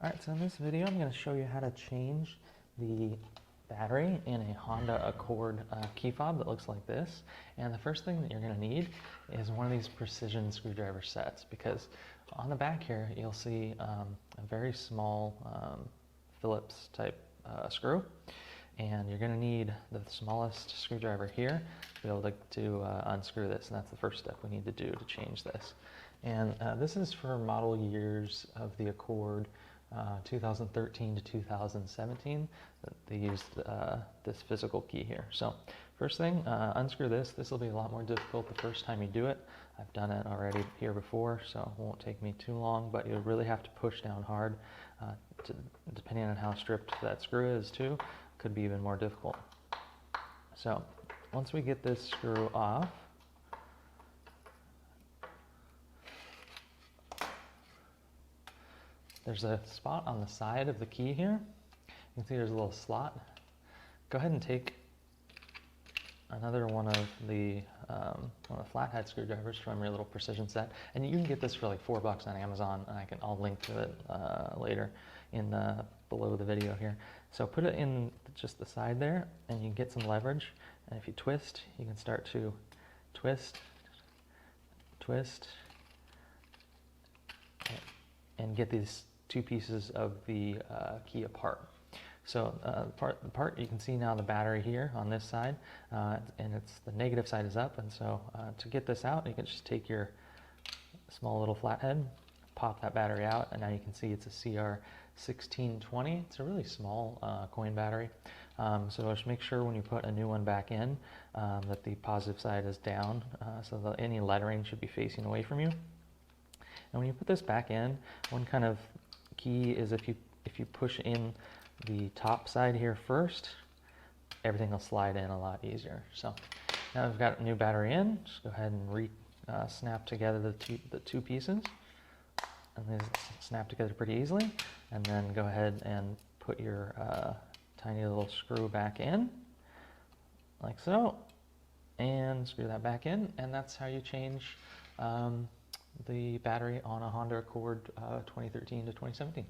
Alright, so in this video I'm going to show you how to change the battery in a Honda Accord key fob that looks like this. And the first thing that you're going to need is one of these precision screwdriver sets, because on the back here you'll see a very small Phillips type screw, and you're going to need the smallest screwdriver here to be able to unscrew this, and that's the first step we need to do to change this. And this is for model years of the Accord 2013 to 2017 that they used this physical key here. So first thing, unscrew this. This will be a lot more difficult the first time you do it. I've done it already here before, so it won't take me too long, but you'll really have to push down hard. Depending on how stripped that screw is too, could be even more difficult. So once we get this screw off, there's a spot on the side of the key here. You can see there's a little slot. Go ahead and take another one of the flathead screwdrivers from your little precision set, and you can get this for like $4 on Amazon, and I'll link to it later in below the video here. So put it in just the side there, and you can get some leverage. And if you twist, you can start to twist, and get these two pieces of the key apart. So the part you can see now the battery here on this side, and it's the negative side is up, and so to get this out, you can just take your small little flathead, pop that battery out, and now you can see it's a CR1620. It's a really small coin battery. So just make sure when you put a new one back in that the positive side is down, so that any lettering should be facing away from you. And when you put this back in, one kind of key is if you push in the top side here first, everything will slide in a lot easier. So now we've got a new battery in, just go ahead and snap together the two pieces. And these snap together pretty easily. And then go ahead and put your tiny little screw back in, like so, and screw that back in, and that's how you change the battery on a Honda Accord 2013 to 2017.